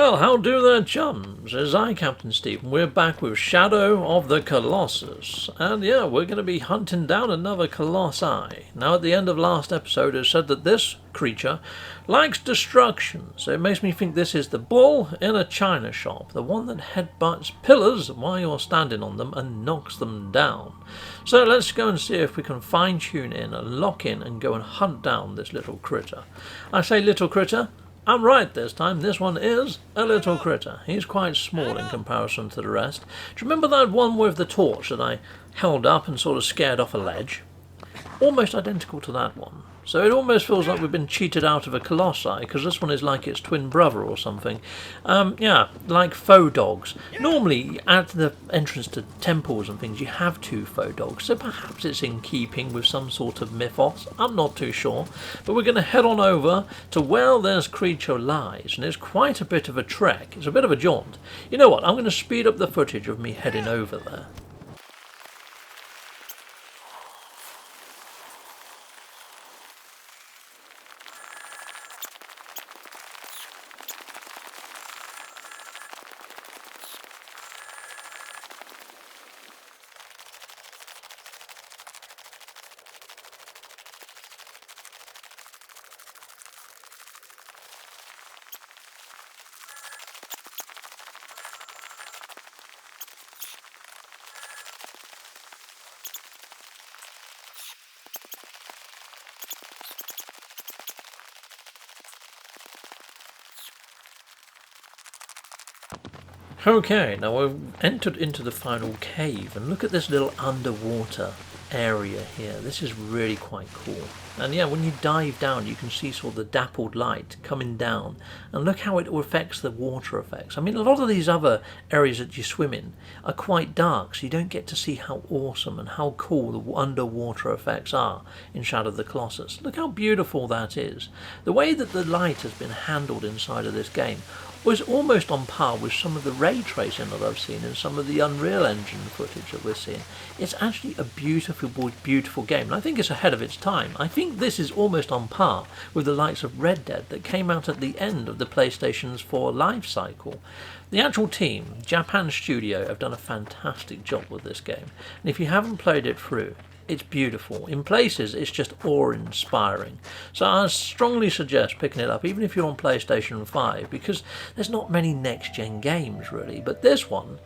Well, how do there, chums? It's I, Captain Steve, and we're back with Shadow of the Colossus. And yeah, we're going to be hunting down another Colossi. Now, at the end of last episode, it said that this creature likes destruction. So it makes me think this is the bull in a china shop, the one that headbutts pillars while you're standing on them and knocks them down. So let's go and see if we can fine-tune in and lock in and go and hunt down this little critter. I say little critter. I'm right this time, this one is a little critter. He's quite small in comparison to the rest. Do you remember that one with the torch that I held up and sort of scared off a ledge? Almost identical to that one. So it almost feels like we've been cheated out of a Colossi, because this one is like its twin brother or something. Yeah, like faux dogs. Normally, at the entrance to temples and things, you have two faux dogs, so perhaps it's in keeping with some sort of mythos. I'm not too sure. But we're going to head on over to where this creature lies, and it's quite a bit of a trek. It's a bit of a jaunt. You know what, I'm going to speed up the footage of me heading over there. Okay, now we've entered into the final cave, and look at this little underwater area here. This is really quite cool. And yeah, when you dive down, you can see sort of the dappled light coming down, and look how it affects the water effects. I mean, a lot of these other areas that you swim in are quite dark, so you don't get to see how awesome and how cool the underwater effects are in Shadow of the Colossus. Look how beautiful that is. The way that the light has been handled inside of this game was almost on par with some of the ray tracing that I've seen in some of the Unreal Engine footage that we're seeing. It's actually a beautiful, beautiful game, and I think it's ahead of its time. I think this is almost on par with the likes of Red Dead that came out at the end of the PlayStation's 4 life cycle. The actual team, Japan Studio, have done a fantastic job with this game, and if you haven't played it through, it's beautiful. In places, it's just awe-inspiring. So I strongly suggest picking it up, even if you're on PlayStation 5, because there's not many next-gen games, really. But this one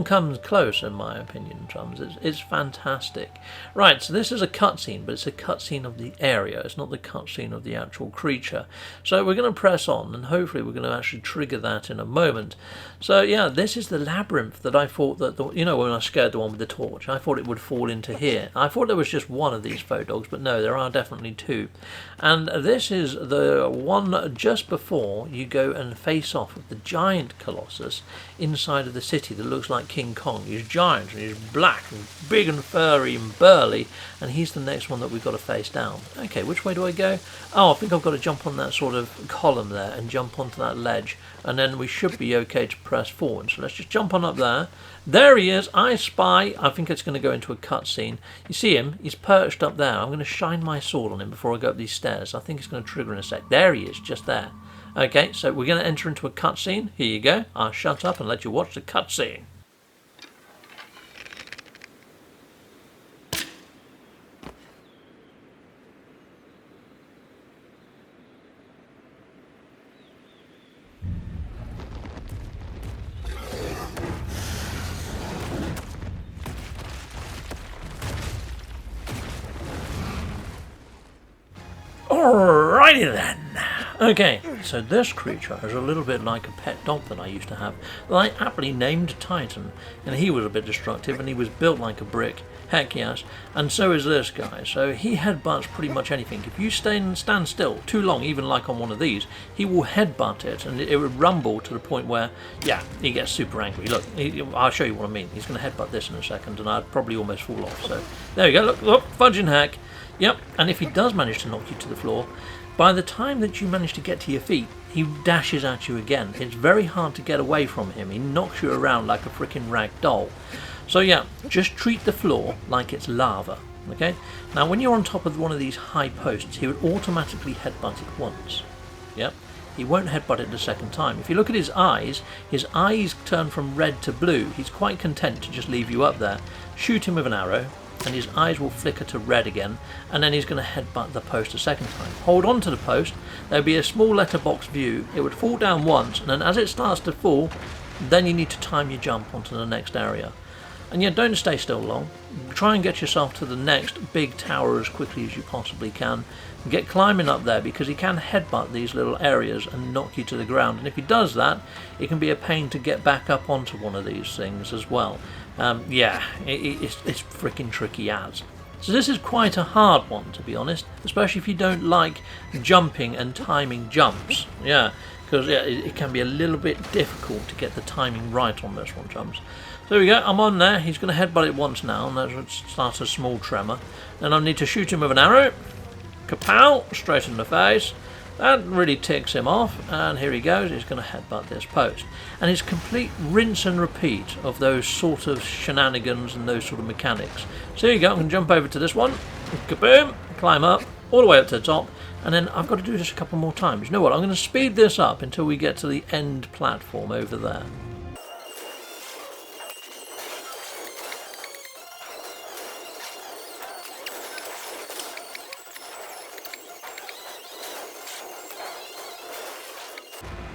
comes close, in my opinion, chums. It's fantastic. Right, so this is a cutscene, but it's a cutscene of the area. It's not the cutscene of the actual creature. So we're going to press on, and hopefully we're going to actually trigger that in a moment. So yeah, this is the labyrinth that I thought that, you know, when I scared the one with the torch, I thought it would fall into here. I thought there was just one of these faux dogs, but no, there are definitely two. And this is the one just before you go and face off with the giant Colossus inside of the city that looks like King Kong. He's giant and he's black and big and furry and burly, and he's the next one that we've got to face down. Okay, which way do I go? Oh, I think I've got to jump on that sort of column there and jump onto that ledge, and then we should be okay to press forward. So let's just jump on up there. There he is. I spy. I think it's going to go into a cutscene. You see him? He's perched up there. I'm going to shine my sword on him before I go up these stairs. I think it's going to trigger in a sec. There he is, just there. Okay, so we're going to enter into a cutscene. Here you go. I'll shut up and let you watch the cutscene. Alrighty then. Okay, so this creature is a little bit like a pet dog that I used to have that I aptly named Titan, and he was a bit destructive and he was built like a brick. Heck yes, and so is this guy. So he headbutts pretty much anything. If you stand still too long, even like on one of these, he will headbutt it, and it would rumble to the point where, yeah, he gets super angry. Look, I'll show you what I mean. He's going to headbutt this in a second, and I'd probably almost fall off. So there we go. Look, fudging heck. Yep, and if he does manage to knock you to the floor, by the time that you manage to get to your feet, he dashes at you again. It's very hard to get away from him. He knocks you around like a freaking rag doll. So yeah, just treat the floor like it's lava. Okay. Now when you're on top of one of these high posts, he would automatically headbutt it once. Yep. he won't headbutt it the second time. If you look at his eyes turn from red to blue. He's quite content to just leave you up there. Shoot him with an arrow, and his eyes will flicker to red again, and then he's going to headbutt the post a second time. Hold on to the post, there'll be a small letterbox view, it would fall down once, and then as it starts to fall, then you need to time your jump onto the next area. And yeah, don't stay still long. Try and get yourself to the next big tower as quickly as you possibly can. Get climbing up there, because he can headbutt these little areas and knock you to the ground. And if he does that, it can be a pain to get back up onto one of these things as well. Yeah, it's freaking tricky as. So this is quite a hard one, to be honest, especially if you don't like jumping and timing jumps. Yeah, because yeah, it can be a little bit difficult to get the timing right on this one, chums. So there we go, I'm on there. He's going to headbutt it once now, and that starts a small tremor. Then I need to shoot him with an arrow. Kapow! Straight in the face. That really ticks him off, and here he goes. He's going to headbutt this post. And it's complete rinse and repeat of those sort of shenanigans and those sort of mechanics. So here you go, I'm going to jump over to this one. Kaboom! Climb up, all the way up to the top. And then I've got to do this a couple more times. You know what, I'm going to speed this up until we get to the end platform over there.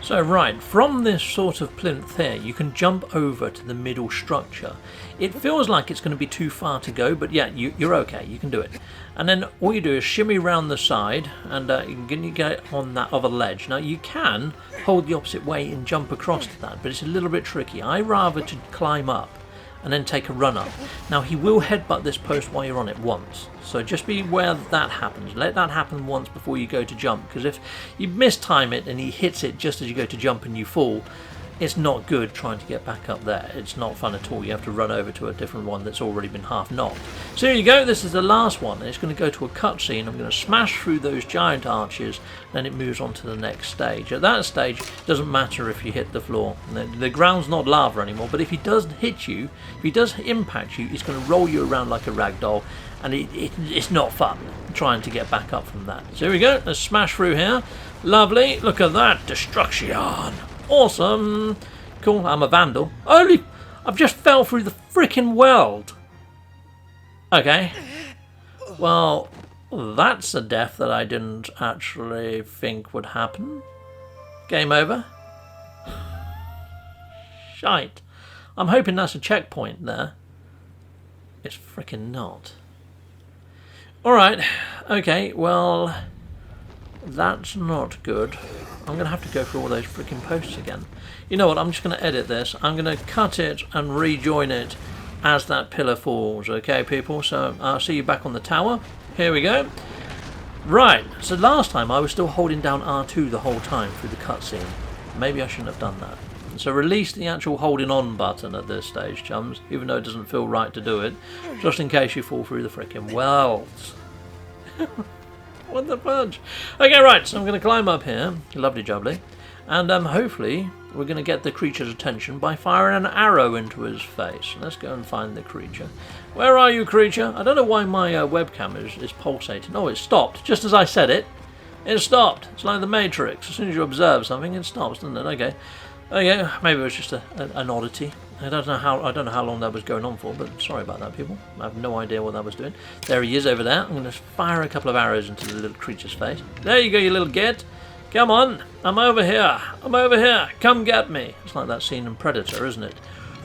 So right, from this sort of plinth here, you can jump over to the middle structure. It feels like it's going to be too far to go, but yeah, you're okay, you can do it. And then all you do is shimmy around the side, and you can get on that other ledge. Now you can hold the opposite way and jump across to that, but it's a little bit tricky. I rather to climb up and then take a run up. Now he will headbutt this post while you're on it once, so just be aware that happens. Let that happen once before you go to jump, because if you mistime it and he hits it just as you go to jump and you fall, it's not good trying to get back up there. It's not fun at all. You have to run over to a different one that's already been half knocked. So here you go, this is the last one, and it's going to go to a cutscene. I'm going to smash through those giant arches, then it moves on to the next stage. At that stage, it doesn't matter if you hit the floor. The ground's not lava anymore, but if he does hit you, if he does impact you, he's going to roll you around like a rag doll, and it's not fun trying to get back up from that. So here we go, let's smash through here. Lovely, look at that, destruction. Awesome. Cool, I'm a vandal. I've just fell through the freaking world. Okay. Well, that's a death that I didn't actually think would happen. Game over. Shite. I'm hoping that's a checkpoint there. It's freaking not. Alright, okay, well, that's not good. I'm going to have to go through all those freaking posts again. You know what, I'm just going to edit this. I'm going to cut it and rejoin it as that pillar falls, okay, people? So I'll see you back on the tower. Here we go. Right, so last time I was still holding down R2 the whole time through the cutscene. Maybe I shouldn't have done that. So release the actual holding on button at this stage, chums, even though it doesn't feel right to do it, just in case you fall through the freaking wells. What the fudge? Okay, right, so I'm going to climb up here, lovely jubbly, and hopefully we're going to get the creature's attention by firing an arrow into his face. Let's go and find the creature. Where are you, creature? I don't know why my webcam is pulsating. Oh, it stopped, just as I said it. It stopped. It's like the Matrix. As soon as you observe something, it stops, doesn't it? Okay. Okay, maybe it was just an oddity. I don't know how long that was going on for, but sorry about that, people. I have no idea what that was doing. There he is over there. I'm going to fire a couple of arrows into the little creature's face. There you go, you little git. Come on, I'm over here. I'm over here. Come get me. It's like that scene in Predator, isn't it?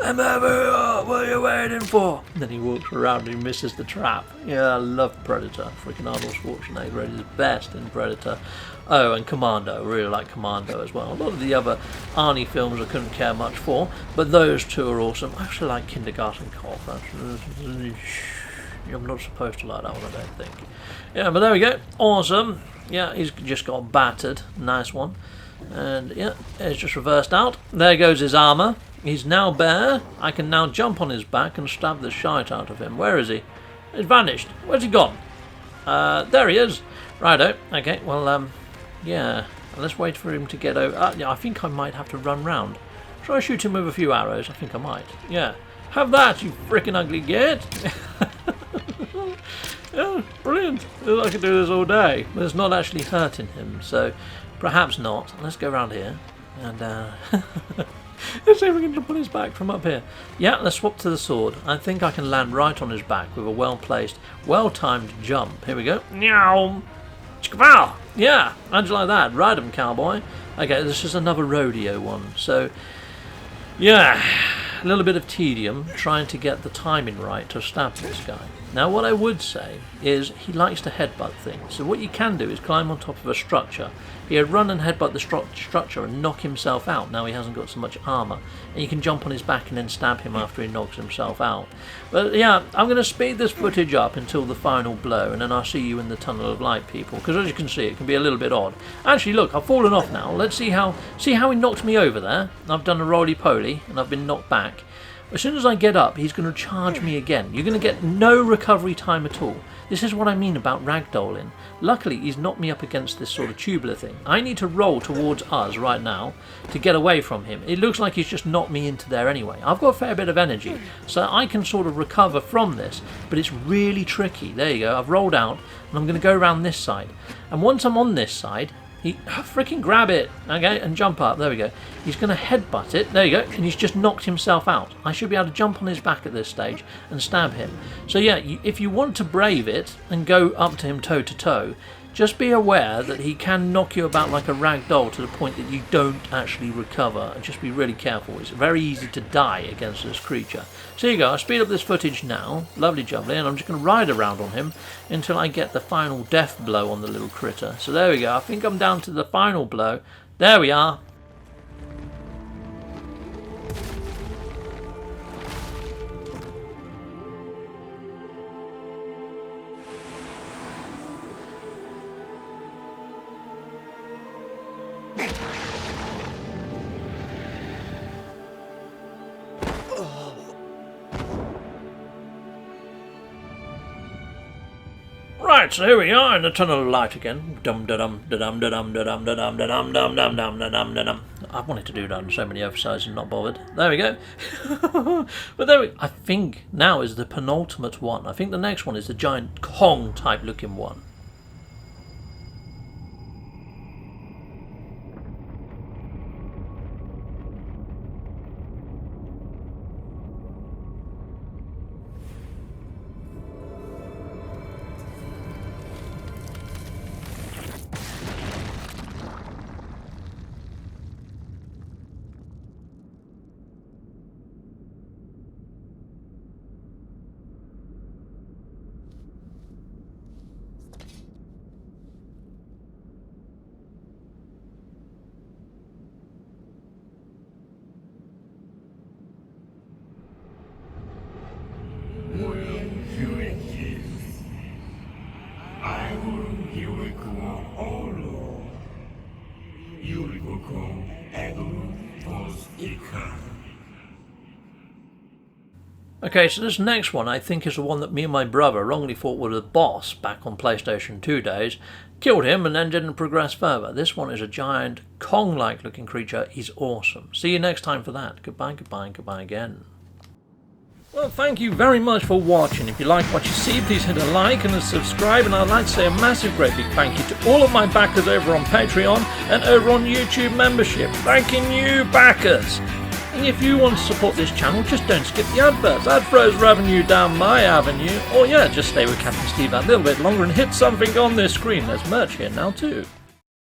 I'm over here. What are you waiting for? And then he walks around and he misses the trap. Yeah, I love Predator. Freaking Arnold Schwarzenegger is best in Predator. Oh, and Commando. I really like Commando as well. A lot of the other Arnie films I couldn't care much for, but those two are awesome. I actually like Kindergarten Cop. I'm not supposed to like that one, I don't think. Yeah, but there we go. Awesome. Yeah, he's just got battered. Nice one. And yeah, it's just reversed out. There goes his armour. He's now bare. I can now jump on his back and stab the shite out of him. Where is he? He's vanished. Where's he gone? There he is. Righto. Okay, well, yeah. Let's wait for him to get over. Yeah, I think I might have to run round. Try shoot him with a few arrows. I think I might. Yeah. Have that, you freaking ugly git. Yeah, brilliant. I could do this all day. But it's not actually hurting him, so Perhaps not. Let's go around here. And let's see if we can jump on his back from up here. Yeah, let's swap to the sword. I think I can land right on his back with a well-placed, well-timed jump. Here we go. Meow. Yeah, how'd you like that? Ride him, cowboy. Okay, this is another rodeo one. So, yeah, a little bit of tedium trying to get the timing right to stab this guy. Now, what I would say is he likes to headbutt things. So what you can do is climb on top of a structure. He'd run and headbutt the structure and knock himself out. Now he hasn't got so much armour. And you can jump on his back and then stab him after he knocks himself out. But yeah, I'm going to speed this footage up until the final blow. And then I'll see you in the tunnel of light, people. Because as you can see, it can be a little bit odd. Actually, look, I've fallen off now. Let's see how he knocked me over there. I've done a roly-poly and I've been knocked back. As soon as I get up, he's going to charge me again. You're going to get no recovery time at all. This is what I mean about ragdolling. Luckily, he's knocked me up against this sort of tubular thing. I need to roll towards us right now to get away from him. It looks like he's just knocked me into there anyway. I've got a fair bit of energy, so I can sort of recover from this, but it's really tricky. There you go. I've rolled out, and I'm going to go around this side. And once I'm on this side, freaking grab it, okay, and jump up. There we go. He's going to headbutt it. There you go. And he's just knocked himself out. I should be able to jump on his back at this stage and stab him. So yeah, if you want to brave it and go up to him toe to toe, just be aware that he can knock you about like a rag doll to the point that you don't actually recover, and just be really careful. It's very easy to die against this creature. So here you go, I'll speed up this footage now, lovely jubbly, and I'm just going to ride around on him until I get the final death blow on the little critter. So there we go, I think I'm down to the final blow. There we are. Right, so here we are in the tunnel of light again. Dum da dum da dum da dum da dum da dum da dum dum dum dum da dum da dum. I wanted to do that on so many exercises and not bothered. There we go. But I think now is the penultimate one. I think the next one is the giant Kong type looking one. Okay, so this next one I think is the one that me and my brother wrongly thought was the boss back on PlayStation 2 days. Killed him and then didn't progress further. This one is a giant Kong-like looking creature. He's awesome. See you next time for that. Goodbye, goodbye, goodbye again. Well, thank you very much for watching. If you like what you see, please hit a like and a subscribe. And I'd like to say a massive, great big thank you to all of my backers over on Patreon and over on YouTube membership. Thanking you, backers. And if you want to support this channel, just don't skip the adverts. That throws revenue down my avenue. Or yeah, just stay with Captain Steve that little bit longer and hit something on this screen. There's merch here now too.